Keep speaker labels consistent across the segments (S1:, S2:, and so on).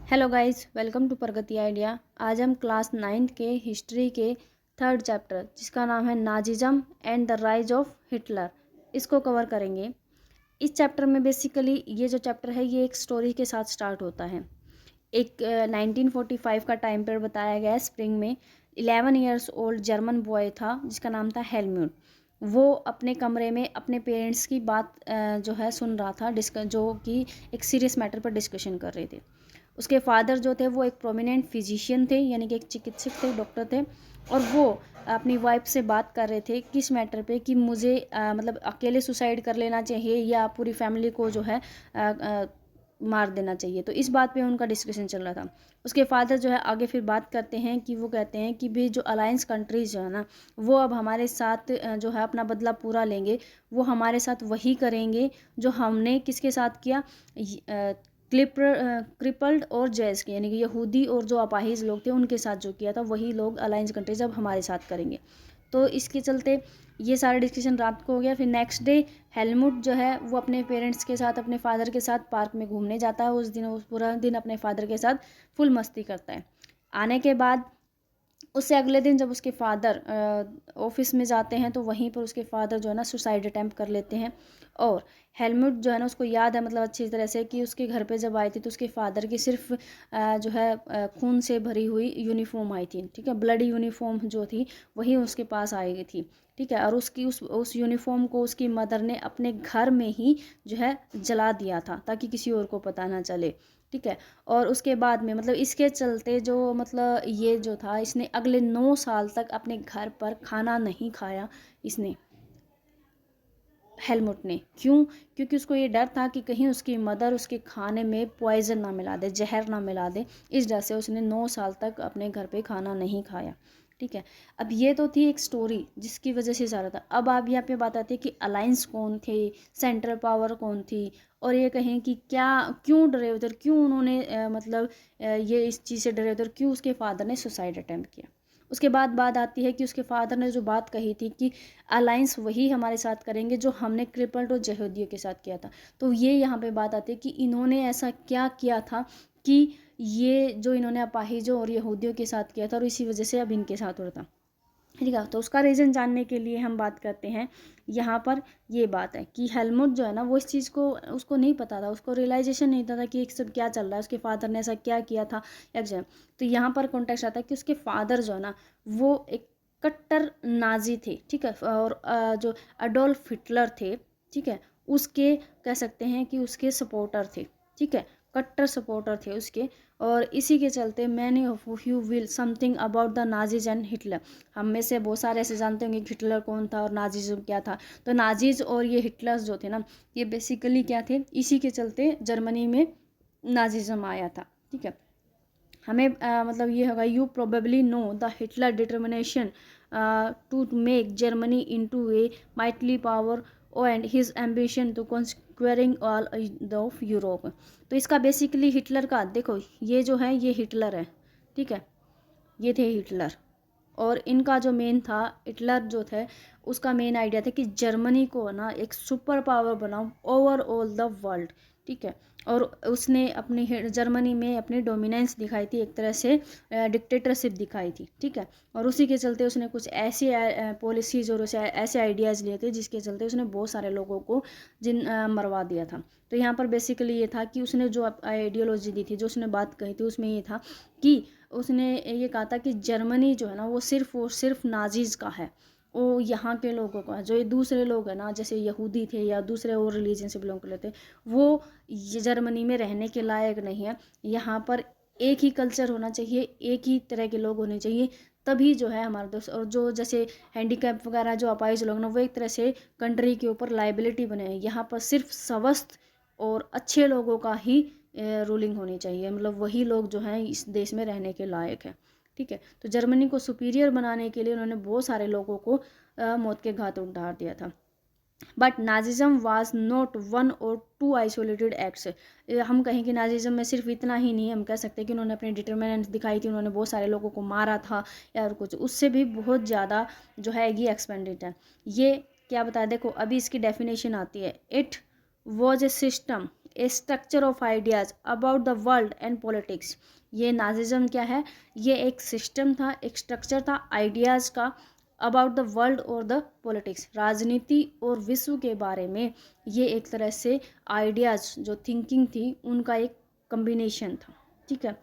S1: Hello guys, welcome to Pragati idea. आज हम class 9th के हिस्ट्री के थर्ड चैप्टर जिसका नाम है Nazism and the rise of Hitler, इसको कवर करेंगे। इस चैप्टर में बेसिकली ये जो चैप्टर है ये एक स्टोरी के साथ स्टार्ट होता है। एक 1945 का टाइम पीरियड बताया गया है। स्प्रिंग में 11 ईयर्स ओल्ड जर्मन बॉय था जिसका नाम था हेलम्यूट। वो अपने कमरे में अपने पेरेंट्स की बात जो है सुन रहा था, जो कि एक सीरियस मैटर पर डिस्कशन कर रहे थे। उसके फादर जो थे वो एक प्रोमिनेंट फिजिशियन थे, यानी कि एक चिकित्सक थे, डॉक्टर थे। और वो अपनी वाइफ से बात कर रहे थे किस मैटर पे कि मुझे मतलब अकेले सुसाइड कर लेना चाहिए या पूरी फैमिली को जो है मार देना चाहिए। तो इस बात पे उनका डिस्कशन चल रहा था। उसके फादर जो है आगे फिर बात करते हैं कि वो कहते हैं कि भी जो अलायंस कंट्रीज जो है ना, वो अब हमारे साथ जो है अपना बदला पूरा लेंगे। वो हमारे साथ वही करेंगे जो हमने किसके साथ किया, क्रिपल्ड और जैज के, यानी कि यहूदी और जो अपाहिज लोग थे उनके साथ जो किया था वही लोग अलायंस कंट्रीज अब हमारे साथ करेंगे। तो इसके चलते ये सारा डिस्कशन रात को हो गया। फिर नेक्स्ट डे हेलमुट जो है वो अपने पेरेंट्स के साथ, अपने फादर के साथ पार्क में घूमने जाता है। उस पूरा दिन अपने फादर के साथ फुल मस्ती करता है। आने के बाद उससे अगले दिन जब उसके फादर ऑफिस में जाते हैं तो वहीं पर उसके फादर जो है ना सुसाइड अटैम्प्ट कर लेते हैं। और हेलमुट जो है ना उसको याद है, मतलब अच्छी तरह से, कि उसके घर पे जब आई थी तो उसके फादर की सिर्फ जो है खून से भरी हुई यूनिफॉर्म आई थी। ठीक है, ब्लड यूनिफॉर्म जो थी वही उसके पास आई थी। ठीक है, और उसकी उस यूनिफॉर्म को उसकी मदर ने अपने घर में ही जो है जला दिया था ताकि किसी और को पता ना चले। ठीक है, और उसके बाद में मतलब इसके चलते जो मतलब ये जो था, इसने अगले 9 साल तक अपने घर पर खाना नहीं खाया इसने, हेलमुट ने। क्यों? क्योंकि उसको ये डर था कि कहीं उसकी मदर उसके खाने में पॉइजन ना मिला दे, जहर ना मिला दे। इस डर से उसने 9 साल तक अपने घर पे खाना नहीं खाया। ठीक है, अब ये तो थी एक स्टोरी जिसकी वजह से जा रहा था। अब आप यहाँ पे बात आती है कि अलायंस कौन थे, सेंट्रल पावर कौन थी, और ये कहें कि क्या, क्यों डरे उधर, क्यों उन्होंने मतलब ये इस चीज़ से डरे उधर, क्यों उसके फादर ने सुसाइड अटैम्प्ट किया। उसके बाद बात आती है कि उसके फादर ने जो बात कही थी कि अलायंस वही हमारे साथ करेंगे जो हमने क्रिपल्ड और यहूदियों के साथ किया था। तो ये यहाँ पे बात आती है कि इन्होंने ऐसा क्या किया था कि ये जो इन्होंने अपाहिजों और यहूदियों के साथ किया था और इसी वजह से अब इनके साथ हो रहा था। ठीक है, तो उसका रीज़न जानने के लिए हम बात करते हैं। यहाँ पर ये बात है कि हेलमुट जो है ना वो इस चीज़ को, उसको नहीं पता था, उसको रियलाइजेशन नहीं था कि एक सब क्या चल रहा है, उसके फादर ने ऐसा क्या किया था एग्जाम। तो यहाँ पर कॉन्टेक्स्ट आता है कि उसके फादर जो है ना वो एक कट्टर नाजी थे। ठीक है, और जो अडोल्फ हिटलर थे, ठीक है, उसके कह सकते हैं कि उसके सपोर्टर थे। ठीक है, कट्टर सपोर्टर थे उसके। और इसी के चलते many of you will something about the Nazis and Hitler. हम में से बहुत सारे ऐसे जानते होंगे कि हिटलर कौन था और नाजीज़म क्या था। तो नाजीज और ये हिटलर्स जो थे ना, ये बेसिकली क्या थे, इसी के चलते जर्मनी में नाजीज़म आया था। ठीक है, हमें मतलब ये होगा, you probably know the Hitler determination to make Germany into a mighty power and his ambition to conquering all of Europe. तो इसका बेसिकली हिटलर का देखो, ये जो है ये हिटलर है। ठीक है, ये थे हिटलर। और इनका जो मेन था, हिटलर जो थे, उसका मेन आइडिया था कि जर्मनी को ना एक सुपर पावर बनाओ ओवर ऑल द वर्ल्ड। ठीक है, और उसने अपनी जर्मनी में अपनी डोमिनेंस दिखाई थी, एक तरह से डिक्टेटरशिप दिखाई थी। ठीक है, और उसी के चलते उसने कुछ ऐसी पॉलिसीज़ और उसे ऐसे आइडियाज़ लिए थे जिसके चलते उसने बहुत सारे लोगों को मरवा दिया था। तो यहाँ पर बेसिकली ये था कि उसने जो आइडियोलॉजी दी थी, जो उसने बात कही थी, उसमें ये था कि उसने ये कहा था कि जर्मनी जो है ना वो सिर्फ और सिर्फ नाजीज़ का है। वो यहाँ के लोगों का, जो ये दूसरे लोग हैं ना, जैसे यहूदी थे या दूसरे और रिलीजन से बिलोंग कर लेते, वो ये जर्मनी में रहने के लायक नहीं है। यहाँ पर एक ही कल्चर होना चाहिए, एक ही तरह के लोग होने चाहिए, तभी जो है हमारा दोस्त। और जो जैसे हैंडीकैप वगैरह जो अपाहिज लोग ना, वो एक तरह से कंट्री के ऊपर लाइबिलिटी बने हैं। यहाँ पर सिर्फ स्वस्थ और अच्छे लोगों का ही रूलिंग होनी चाहिए, मतलब वही लोग जो हैं इस देश में रहने के लायक हैं। ठीक है, तो जर्मनी को सुपीरियर बनाने के लिए उन्होंने बहुत सारे लोगों को मौत के घाट उतार दिया था। But Nazism was not one और टू आइसोलेटेड एक्ट्स। हम कहें कि नाजिज्म में सिर्फ इतना ही नहीं, हम कह सकते हैं कि उन्होंने अपनी डिटर्मिनेंस दिखाई थी, उन्होंने बहुत सारे लोगों को मारा था या कुछ, उससे भी बहुत ज़्यादा जो है ये एक्सपेंडेड है। ये क्या बताया, देखो अभी इसकी डेफिनेशन आती है। It was a system A structure of ideas about the world and politics. ये नाजिज्म क्या है, ये एक सिस्टम था, एक स्ट्रक्चर था आइडियाज़ का अबाउट द वर्ल्ड और द पॉलिटिक्स, राजनीति और विश्व के बारे में। ये एक तरह से आइडियाज़ जो थिंकिंग थी उनका एक कम्बिनेशन था, ठीक है।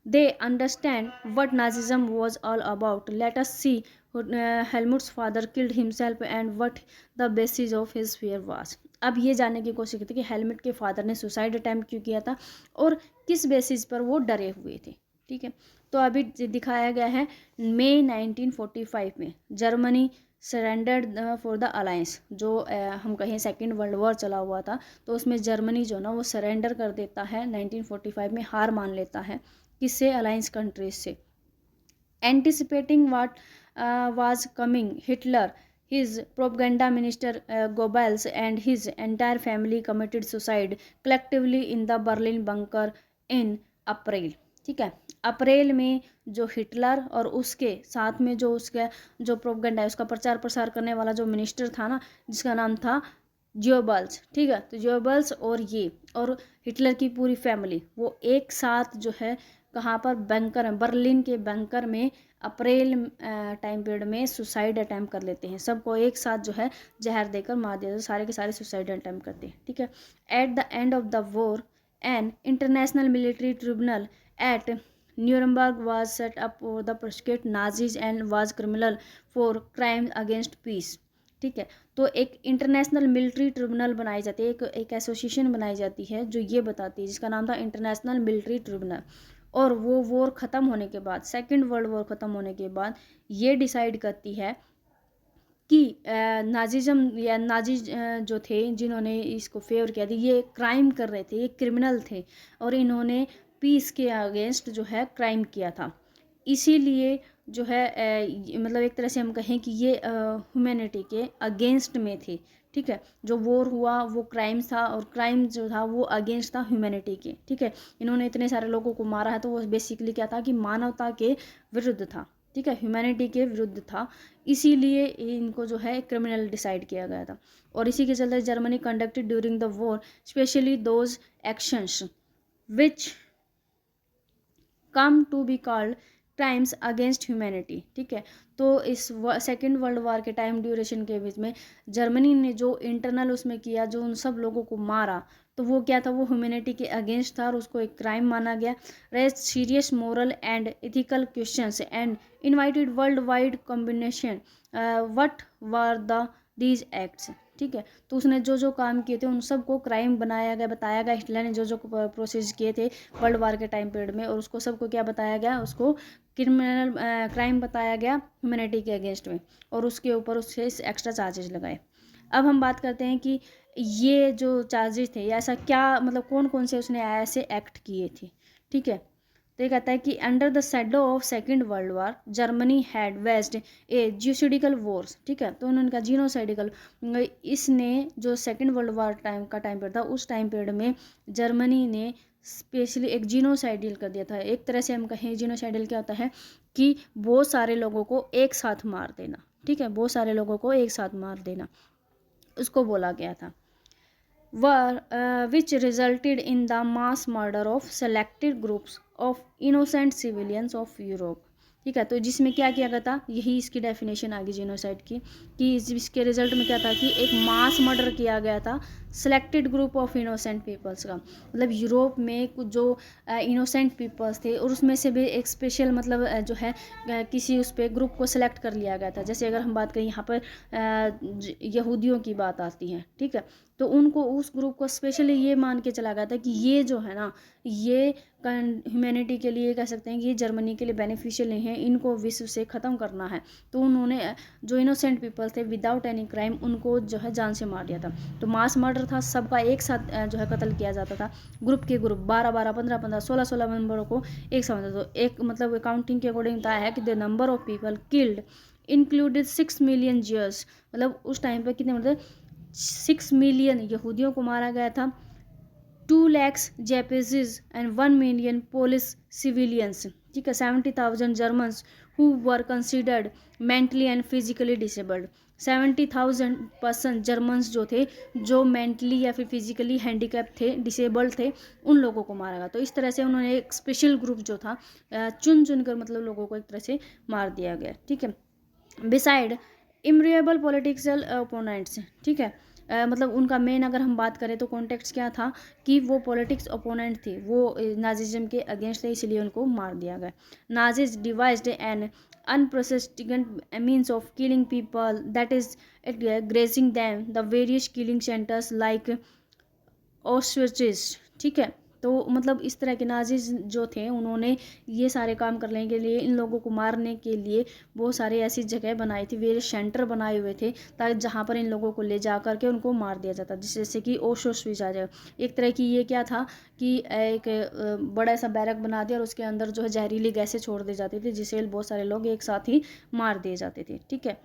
S1: They understand what Nazism was all about. Let us see Helmut's father killed himself and what the basis of his fear was. अब ये जानने की कोशिश की थी कि हेलमेट के फादर ने सुसाइड अटैम्प्ट क्यों किया था और किस बेसिस पर वो डरे हुए थे, ठीक है। तो अभी दिखाया गया है मई 1945 में Germany surrendered for the alliance. जो हम कहें सेकेंड वर्ल्ड वॉर चला हुआ था, तो उसमें जर्मनी जो ना वो सरेंडर कर देता है 1945 में, हार मान लेता है किससे, अलायंस कंट्रीज से। Anticipating what was coming, Hitler, his propaganda minister Goebbels and his entire family committed suicide collectively in the Berlin bunker in April, ठीक है। अप्रैल में जो हिटलर और उसके साथ में जो उसका जो प्रोपगेंडा है उसका प्रचार प्रसार करने वाला जो मिनिस्टर था ना, जिसका नाम था जियोबल्स, ठीक है। तो जियोबल्स और ये और हिटलर की पूरी फैमिली वो एक साथ जो है कहाँ पर, बंकर में, बर्लिन के बंकर में अप्रैल टाइम पीरियड में सुसाइड अटैम्प्ट कर लेते हैं। सबको एक साथ जो है जहर देकर मार दिया, तो सारे के सारे सुसाइड अटैम्प्ट करते हैं, ठीक है। At the end of the war an international military tribunal at Nuremberg was set up for the prosecute Nazis and was criminal for crime against peace, ठीक है। तो एक इंटरनेशनल मिलिट्री ट्रिब्यूनल बनाई जाती है, एक एसोसिएशन बनाई जाती है जो ये बताती है, जिसका नाम था इंटरनेशनल मिलिट्री ट्रिब्यूनल। और वो वॉर ख़त्म होने के बाद, सेकेंड वर्ल्ड वॉर ख़त्म होने के बाद ये डिसाइड करती है कि नाजिज्म या नाजी जो थे जिन्होंने इसको फेवर किया था, ये क्राइम कर रहे थे, ये क्रिमिनल थे और इन्होंने पीस के अगेंस्ट जो है क्राइम किया था। इसीलिए जो है मतलब एक तरह से हम कहें कि ये ह्यूमैनिटी के अगेंस्ट में थे, ठीक है। जो वॉर हुआ वो क्राइम था और क्राइम जो था वो अगेंस्ट था ह्यूमैनिटी के, ठीक है। इन्होंने इतने सारे लोगों को मारा है, तो वो बेसिकली क्या था कि मानवता के विरुद्ध था, ठीक है, ह्यूमैनिटी के विरुद्ध था। इसीलिए इनको जो है क्रिमिनल डिसाइड किया गया था। और इसी के चलते Germany conducted during the war specially those actions which come to be called crimes against humanity, ठीक है। तो इस सेकेंड वर्ल्ड वॉर के टाइम ड्यूरेशन के बीच में जर्मनी ने जो इंटरनल उसमें किया, जो उन सब लोगों को मारा, तो वो क्या था, वो ह्यूमैनिटी के अगेंस्ट था और उसको एक क्राइम माना गया। Raise serious moral and ethical questions and invited world wide combination what were the these acts, ठीक है। तो उसने जो जो काम किए थे उन सबको क्राइम बनाया गया, बताया गया। हिटलर ने जो जो प्रोसेस किए थे वर्ल्ड वार के टाइम पीरियड में, और उसको सबको क्या बताया गया, उसको क्रिमिनल क्राइम बताया गया ह्यूमैनिटी के अगेंस्ट में, और उसके ऊपर उससे एक्स्ट्रा चार्जेस लगाए। अब हम बात करते हैं कि ये जो चार्जेस थे, ऐसा क्या मतलब कौन कौन से उसने ऐसे एक्ट किए थे, ठीक है। तो ये कहता है कि under the shadow of second world war Germany had waged a जियोसिडिकल वॉर्स, ठीक है। तो उन्होंने कहा जीनोसाइडिकल, इसने जो second world war time period था, उस टाइम पीरियड में जर्मनी ने स्पेशली एक जीनोसाइडल कर दिया था। एक तरह से हम कहें जीनोसाइडल क्या होता है कि बहुत सारे लोगों को एक साथ मार देना, ठीक है, बहुत सारे लोगों को एक साथ मार देना, उसको बोला गया था। which resulted in the mass murder of selected groups of innocent civilians of Europe, ठीक है। तो जिसमें क्या किया गया था, यही इसकी डेफिनेशन आ गई जीनोसाइड की, कि इसके रिजल्ट में क्या था कि एक मास मर्डर किया गया था selected group of innocent peoples का। मतलब यूरोप में कुछ जो इनोसेंट पीपल्स थे और उसमें से भी एक स्पेशल मतलब जो है किसी उस पर ग्रुप को सिलेक्ट कर लिया गया था। जैसे अगर हम बात करें यहाँ पर यहूदियों की बात आती है, ठीक है, तो उनको उस ग्रुप को स्पेशली ये मान के चला गया था कि ये जो है ना, ये ह्यूमैनिटी के लिए कह सकते हैं कि ये जर्मनी के लिए बेनिफिशियल नहीं है, इनको विश्व से ख़त्म करना है। तो उन्होंने जो इनोसेंट पीपल थे विदाउट एनी क्राइम, उनको जो है जान से मार दिया था। तो मास मर्डर था, सबका एक साथ जो है कत्ल किया जाता था, ग्रुप के ग्रुप 12-12, 15-15, 16-16 मेंबरों को एक साथ। तो एक मतलब अकाउंटिंग के अकॉर्डिंग बताया है कि the number of people killed included 6 million जियर्स, मतलब उस टाइम पर कितने मतलब 6 मिलियन यहूदियों को मारा गया था, 2 lakhs Japanese and 1 million Polish civilians, ठीक है, 70,000 Germans who were considered mentally and physically disabled, 70,000 person Germans जो थे, जो मेंटली या फिर फिजिकली हैंडीकैप थे, डिसेबल्ड थे, उन लोगों को मारा गया। तो इस तरह से उन्होंने एक स्पेशल ग्रुप जो था चुन चुन कर मतलब लोगों को एक तरह से मार दिया गया, ठीक है। बिसाइड इमरिएबल पॉलिटिकल ओपोनेंट्स, ठीक है, मतलब उनका मेन अगर हम बात करें तो कॉन्टेक्स्ट क्या था कि वो पॉलिटिक्स ओपोनेंट थे, वो नाजिज्म के अगेंस्ट थे, इसलिए उनको मार दिया गया। Nazis devised an unprecedented means of killing people, that is grazing them the various killing centers like Auschwitz, ठीक है। तो मतलब इस तरह के नाजिज जो थे उन्होंने ये सारे काम करने के लिए, इन लोगों को मारने के लिए बहुत सारे ऐसी जगह बनाई थी, वेरियस सेंटर बनाए हुए थे, ताकि जहाँ पर इन लोगों को ले जा करके उनको मार दिया जाता, जैसे कि ऑशोविट्ज आ जाए। एक तरह की ये क्या था कि एक बड़ा सा बैरक बना दिया और उसके अंदर जो है जहरीली गैसें छोड़ दी जाती थी, जिससे बहुत सारे लोग एक साथ ही मार दिए जाते थे, ठीक है।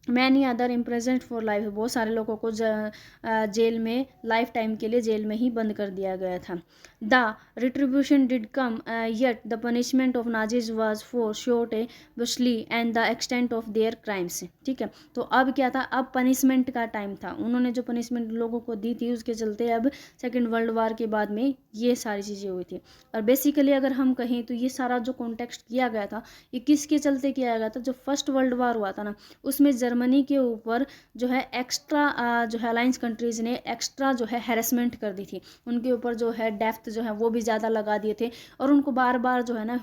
S1: मैनी अदर इम्प्रेजेंट फॉर लाइफ, बहुत सारे लोगों को जेल में लाइफ टाइम के लिए जेल में ही बंद कर दिया गया था। The retribution did come yet the punishment of Nazis was for short abysmally and the extent of their crimes, ठीक है। तो अब क्या था, अब पनिशमेंट का टाइम था, उन्होंने जो पनिशमेंट लोगों को दी थी उसके चलते अब सेकेंड वर्ल्ड वार के बाद में ये सारी चीज़ें हुई थी। और बेसिकली अगर हम कहें तो ये सारा जो कॉन्टेक्स्ट किया गया था ये किसके चलते किया गया था, जो फर्स्ट वर्ल्ड वार हुआ था ना, उसमें जर्मनी के ऊपर जो है एक्स्ट्रा जो है अलायंस कंट्रीज़ ने एक्स्ट्रा जो है हैरेसमेंट कर दी थी, उनके ऊपर जो है डेप्थ जो है वो भी ज़्यादा लगा दिए थे, और उनको बार बार जो है ना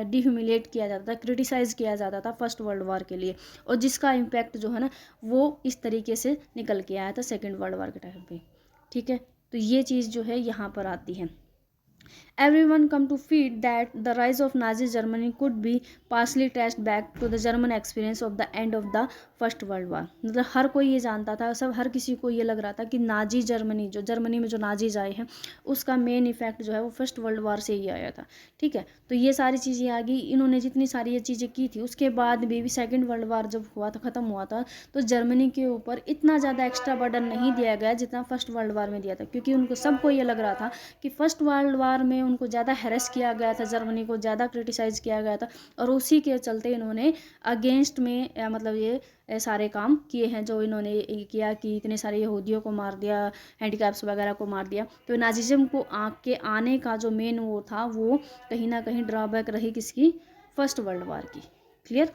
S1: डिह्यूमिलेट किया जाता था, क्रिटिसाइज़ किया जाता था फर्स्ट वर्ल्ड वार के लिए, और जिसका इम्पैक्ट जो है ना वो इस तरीके से निकल के आया था सेकेंड वर्ल्ड वार के टाइम पे, ठीक है। तो ये चीज़ जो है यहाँ पर आती है। Everyone come to feed that the rise of Nazi Germany could be partially traced back to the German experience of the end of the first world war. मतलब हर कोई ये जानता था, सब हर किसी को ये लग रहा था कि नाजी जर्मनी, जो जर्मनी में जो नाजीज आए हैं उसका मेन इफेक्ट जो है वो फर्स्ट वर्ल्ड वार से ही आया था, ठीक है। तो ये सारी चीज़ें आ गई, इन्होंने जितनी सारी ये चीज़ें की थी उसके बाद भी सेकेंड वर्ल्ड वार जब हुआ था, ख़त्म हुआ था, तो जर्मनी के ऊपर इतना ज़्यादा एक्स्ट्रा बर्डन नहीं दिया गया जितना फर्स्ट वर्ल्ड वार में दिया था, क्योंकि उनको सबको ये लग रहा था कि फर्स्ट वर्ल्ड वार में उनको ज़्यादा हैरेस किया गया था, जर्मनी को ज़्यादा क्रिटिसाइज़ किया गया था, और उसी के चलते इन्होंने अगेंस्ट में मतलब ये सारे काम किए हैं जो इन्होंने किया कि इतने सारे यहूदियों को मार दिया, हैंडीकैप्स वगैरह को मार दिया। तो नाजिज्म को आके आने का जो मेन वो था वो कहीं ना कहीं ड्रॉबैक रही किसकी, फर्स्ट वर्ल्ड वार की। क्लियर।